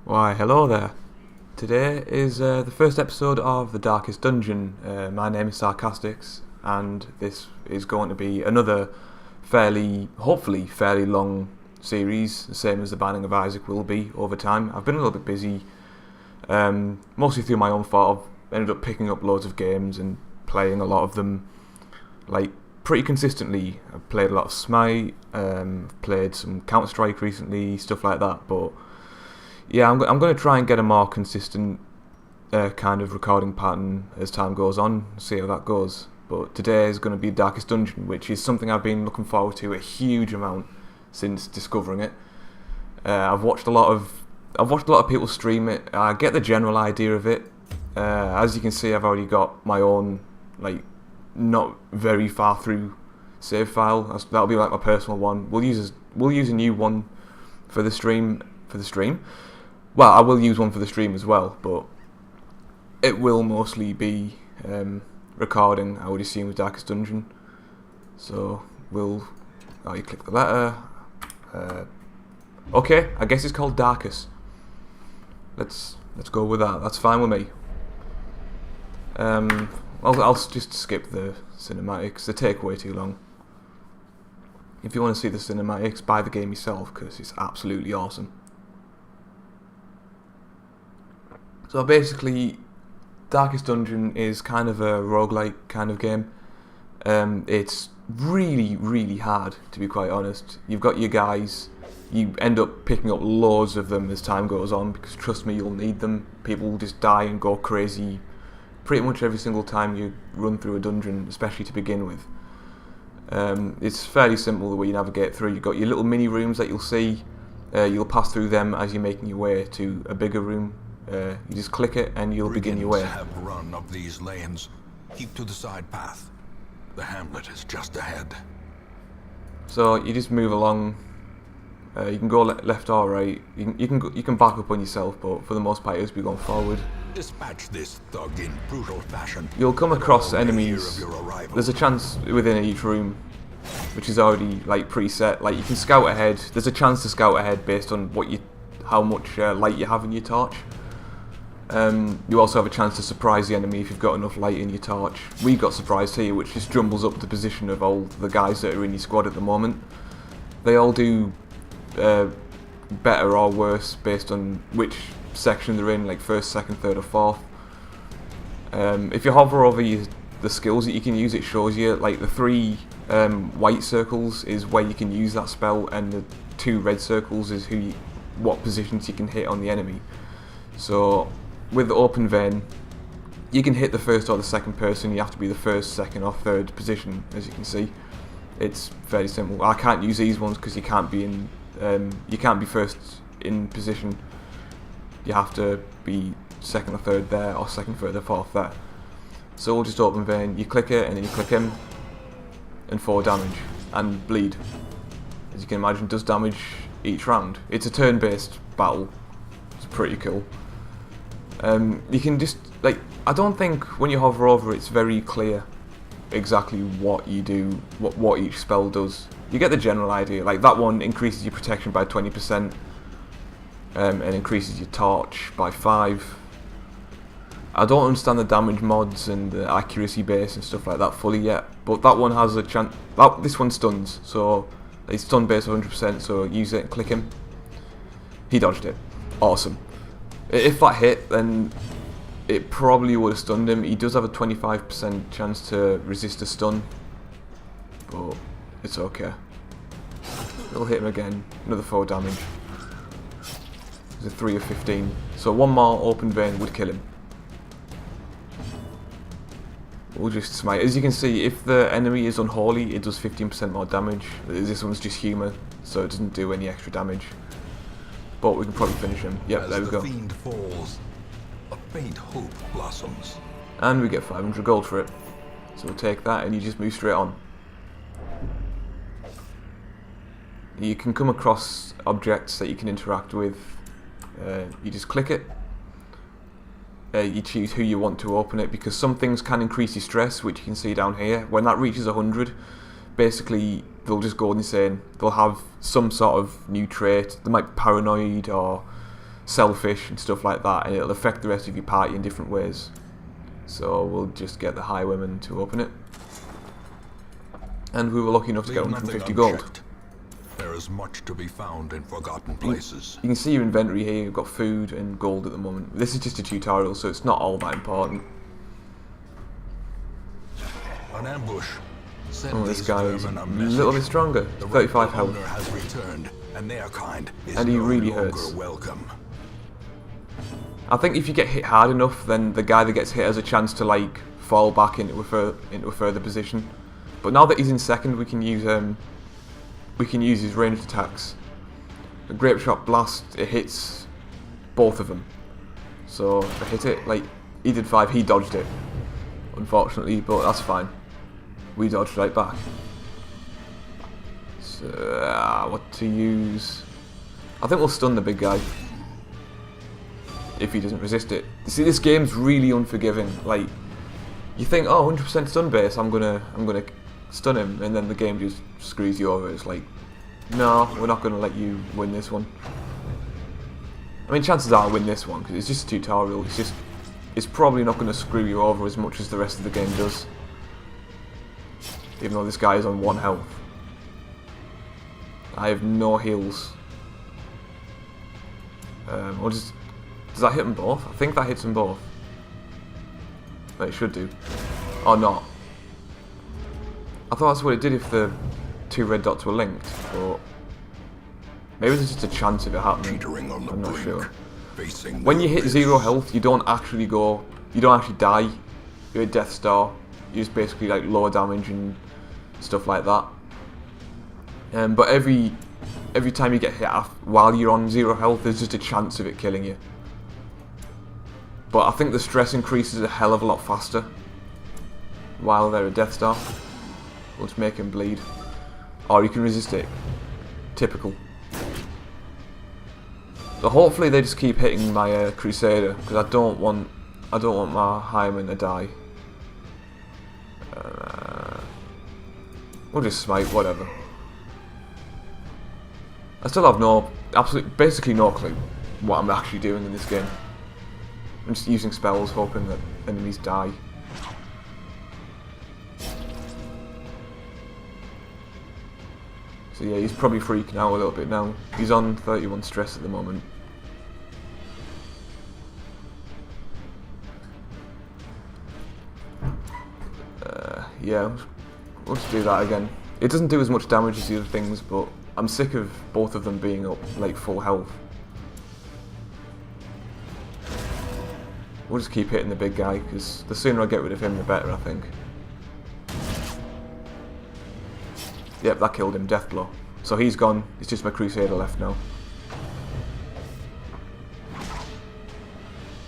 Why, hello there. Today is the first episode of The Darkest Dungeon. My name is Sarcastix, and this is going to be another hopefully fairly long series, the same as The Binding of Isaac will be over time. I've been a little bit busy, mostly through my own fault. I've ended up picking up loads of games and playing a lot of them, like, pretty consistently. I've played a lot of Smite, played some Counter-Strike recently, stuff like that, but yeah, I'm going to try and get a more consistent kind of recording pattern as time goes on, see how that goes. But today is going to be Darkest Dungeon, which is something I've been looking forward to a huge amount since discovering it. I've watched a lot of people stream it. I get the general idea of it. As you can see, I've already got my own, like, not very far through save file. That'll be like my personal one. We'll use a new one for the stream. Well, I will use one for the stream as well, but it will mostly be recording, I would assume, with Darkest Dungeon. So you click the letter. Okay, I guess it's called Darkest. Let's go with that. That's fine with me. I'll just skip the cinematics. They take way too long. If you want to see the cinematics, buy the game yourself, because it's absolutely awesome. So basically, Darkest Dungeon is kind of a roguelike kind of game. It's really, really hard, to be quite honest. You've got your guys, you end up picking up loads of them as time goes on, because trust me, you'll need them. People will just die and go crazy pretty much every single time you run through a dungeon, especially to begin with. It's fairly simple the way you navigate through. You've got your little mini rooms that you'll see. You'll pass through them as you're making your way to a bigger room. You just click it and you'll begin your way. Have run up these lanes. Keep to the side path. The hamlet is just ahead. So you just move along. You can go left or right. You can back up on yourself, but for the most part, you'll just be going forward. Dispatch this thug in brutal fashion. You'll come across enemies. There's a chance within each room, which is already like preset. Like, you can scout ahead. There's a chance to scout ahead based on how much light you have in your torch. You also have a chance to surprise the enemy if you've got enough light in your torch. We got surprised here, which just jumbles up the position of all the guys that are in your squad at the moment. They all do better or worse based on which section they're in, like first, second, third or fourth. If you hover over the skills that you can use, it shows you, like, the 3 white circles is where you can use that spell, and the 2 red circles is what positions you can hit on the enemy. So with the open vein, you can hit the first or the second person. You have to be the first, second or third position, as you can see. It's fairly simple. I can't use these ones because you can't be first in position. You have to be second or third there, or second, third or fourth there. So we'll just open vein, you click it, and then you click him, and 4 damage, and bleed. As you can imagine, does damage each round. It's a turn-based battle. It's pretty cool. You can just, like, I don't think when you hover over it's very clear exactly what you do, what each spell does. You get the general idea. Like, that one increases your protection by 20%, and increases your torch by 5. I don't understand the damage mods and the accuracy base and stuff like that fully yet, but that one has a chance. This one stuns, so it's stun base 100%. So use it and click him. He dodged it. Awesome. If that hit, then it probably would have stunned him. He does have a 25% chance to resist a stun, but it's okay. It'll hit him again. Another 4 damage. There's a 3 of 15. So one more open vein would kill him. We'll just smite. As you can see, if the enemy is unholy, it does 15% more damage. This one's just human, so it doesn't do any extra damage. But we can probably finish him. Yep, there we go. As the fiend falls, a faint hope blossoms. And we get 500 gold for it. So we'll take that, and you just move straight on. You can come across objects that you can interact with. You just click it. You choose who you want to open it, because some things can increase your stress, which you can see down here. When that reaches 100, basically they'll just go insane. They'll have some sort of new trait. They might be paranoid, or selfish and stuff like that, and it'll affect the rest of your party in different ways. So we'll just get the highwayman to open it. And we were lucky enough to get 150 gold. There is much to be found in forgotten places. You can see your inventory here, you've got food and gold at the moment. This is just a tutorial, so it's not all that important. An ambush. Oh, this guy is a little bit stronger. 35 health. Has returned, and their kind is And he no really longer hurts. welcome. I think if you get hit hard enough, then the guy that gets hit has a chance to like fall back into a further position. But now that he's in second, we can use his ranged attacks. The Grape Shot Blast, it hits both of them. So if I hit it, like he did 5, he dodged it, unfortunately, but that's fine. We dodged right back. So what to use? I think we'll stun the big guy if he doesn't resist it. You see, this game's really unforgiving. Like, you think, oh, 100% stun base, I'm gonna stun him, and then the game just screws you over. It's like, no, we're not gonna let you win this one. I mean, chances are I win this one because it's just a tutorial. It's probably not gonna screw you over as much as the rest of the game does. Even though this guy is on 1 health. I have no heals. Does that hit them both? I think that hits them both. But it should do. Or not. I thought that's what it did if the 2 red dots were linked, but maybe there's just a chance of it happening. I'm not sure. When you hit 0 health, you don't actually die. You're a Death Star. You just basically like lower damage and stuff like that. But every time you get hit while you're on 0 health, there's just a chance of it killing you. But I think the stress increases a hell of a lot faster while they're a Death Star. We'll just make him bleed. Or you can resist it. Typical. So hopefully they just keep hitting my Crusader, because I don't want my Highman to die. We'll just smite, whatever. I still have basically no clue what I'm actually doing in this game. I'm just using spells, hoping that enemies die. So yeah, he's probably freaking out a little bit now. He's on 31 stress at the moment. Yeah, we'll just do that again. It doesn't do as much damage as the other things, but I'm sick of both of them being up like full health. We'll just keep hitting the big guy, because the sooner I get rid of him, the better, I think. Yep, that killed him, death blow. So he's gone, it's just my Crusader left now.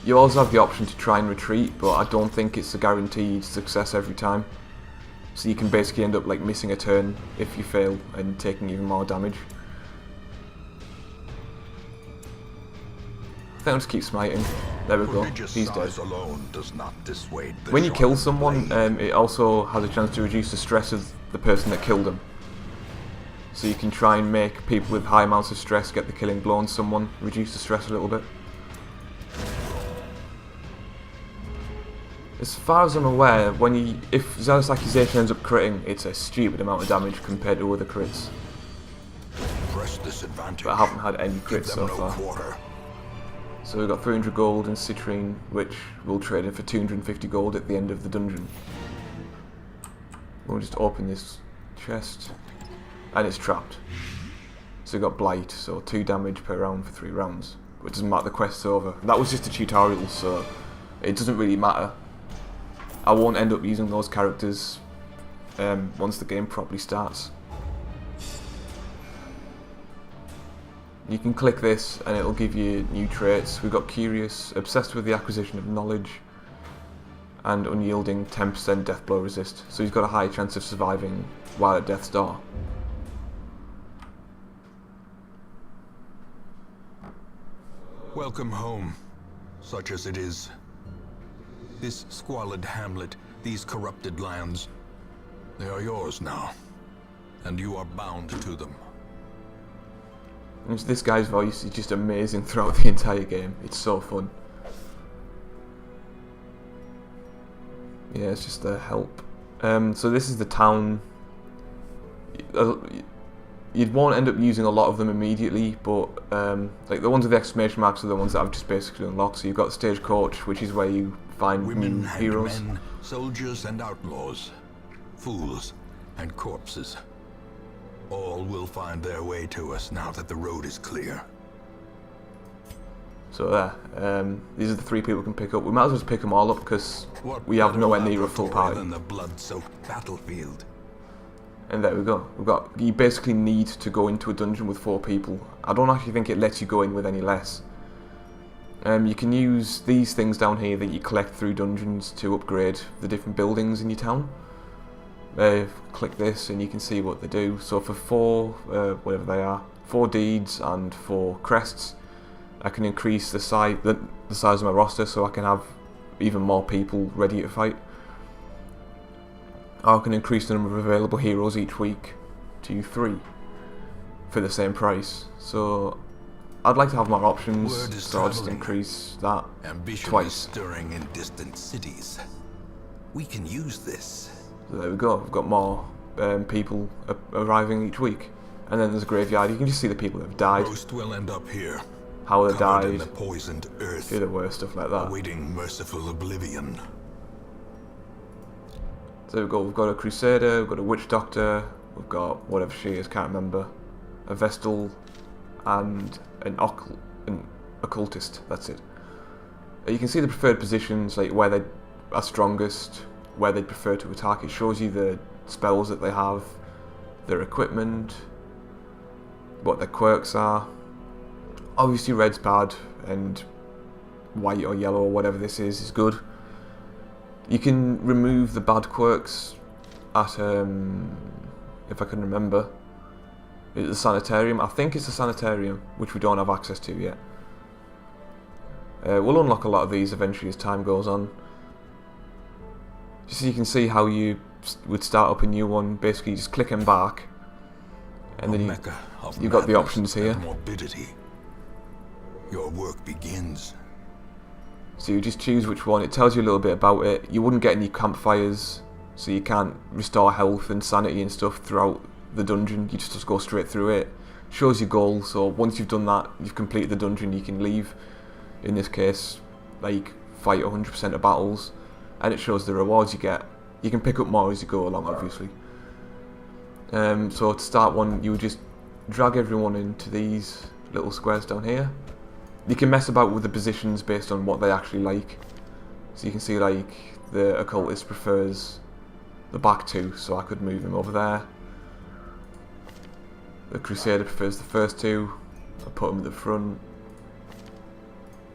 You also have the option to try and retreat, but I don't think it's a guaranteed success every time. So you can basically end up like missing a turn if you fail and taking even more damage. I think I'll just keep smiting. There we go, he's dead. When you kill someone, it also has a chance to reduce the stress of the person that killed them. So you can try and make people with high amounts of stress get the killing blow on someone, reduce the stress a little bit. As far as I'm aware, if Zealous Accusation ends up critting, it's a stupid amount of damage compared to other crits. But I haven't had any crits so far. So we've got 300 gold and citrine, which we'll trade in for 250 gold at the end of the dungeon. We'll just open this chest, and it's trapped. So we've got Blight, so 2 damage per round for 3 rounds. But it doesn't matter, the quest's over. That was just a tutorial, so it doesn't really matter. I won't end up using those characters once the game properly starts. You can click this and it'll give you new traits. We've got Curious, Obsessed with the Acquisition of Knowledge, and Unyielding, 10% death blow resist. So he's got a high chance of surviving while at Death's Door. Welcome home, such as it is. This squalid hamlet, these corrupted lands, they are yours now, and you are bound to them. And this guy's voice is just amazing throughout the entire game. It's so fun. Yeah, it's just the help. So this is the town. You won't end up using a lot of them immediately, but like the ones with the exclamation marks are the ones that I've just basically unlocked. So you've got Stagecoach, which is where you find Women new and heroes. men, soldiers and outlaws, fools and corpses. All will find their way to us now that the road is clear. So there, these are the 3 people we can pick up. We might as well just pick them all up because we have nowhere near a full party. Than the blood-soaked battlefield. And there we go. You basically need to go into a dungeon with 4 people. I don't actually think it lets you go in with any less. You can use these things down here that you collect through dungeons to upgrade the different buildings in your town. Click this and you can see what they do. So for 4, whatever they are, 4 deeds and 4 crests, I can increase the size of my roster so I can have even more people ready to fight. I can increase the number of available heroes each week to 3 for the same price. So I'd like to have more options, so I'll just increase that twice. Stirring in distant cities. We can use this. So there we go. We've got more people arriving each week, and then there's a graveyard. You can just see the people that have died, Most will end up here, how they covered in died, the poisoned earth, do the worst stuff like that. awaiting merciful oblivion. So we've got a Crusader, we've got a Witch Doctor, we've got whatever she is, can't remember, a Vestal, and an Occultist, that's it. You can see the preferred positions, like where they are strongest, where they prefer to attack. It shows you the spells that they have, their equipment, what their quirks are. Obviously red's bad, and white or yellow or whatever this is good. You can remove the bad quirks at, if I can remember, the sanitarium. I think it's the sanitarium, which we don't have access to yet. We'll unlock a lot of these eventually as time goes on. Just so you can see how you would start up a new one. Basically, just click back, and then you've got the options here. Morbidity. Your work begins. So you just choose which one. It tells you a little bit about it. You wouldn't get any campfires, so you can't restore health and sanity and stuff throughout the dungeon. You just go straight through it. Shows your goal, so once you've done that, you've completed the dungeon, you can leave. In this case, like, fight 100% of battles, and it shows the rewards you get. You can pick up more as you go along, obviously. So to start one, you would just drag everyone into these little squares down here. You can mess about with the positions based on what they actually like. So you can see, like, the Occultist prefers the back 2, so I could move him over there. The Crusader prefers the first 2, I'll put him at the front.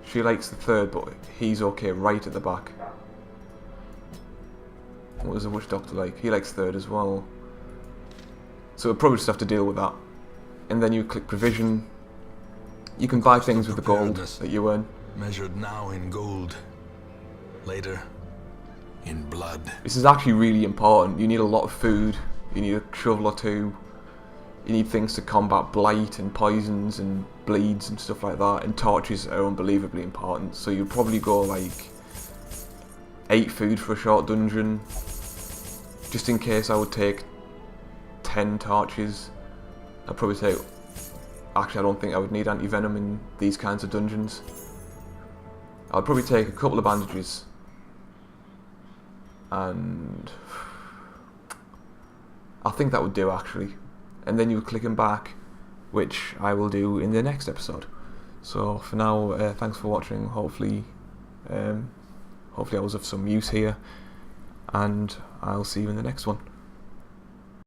She likes the 3rd, but he's okay right at the back. What does the Witch Doctor like? He likes 3rd as well. So we'll probably just have to deal with that. And then you click provision. You can buy things with the gold that you earn. Measured now in gold, later in blood. This is actually really important. You need a lot of food. You need a shovel or 2. You need things to combat blight and poisons and bleeds and stuff like that. And torches are unbelievably important. So you'll probably go like 8 food for a short dungeon. Just in case, I would take 10 torches. I'd probably take... Actually, I don't think I would need anti-venom in these kinds of dungeons. I'd probably take a couple of bandages. And... I think that would do, actually. And then you would click him back, which I will do in the next episode. So, for now, thanks for watching. Hopefully I was of some use here. And I'll see you in the next one.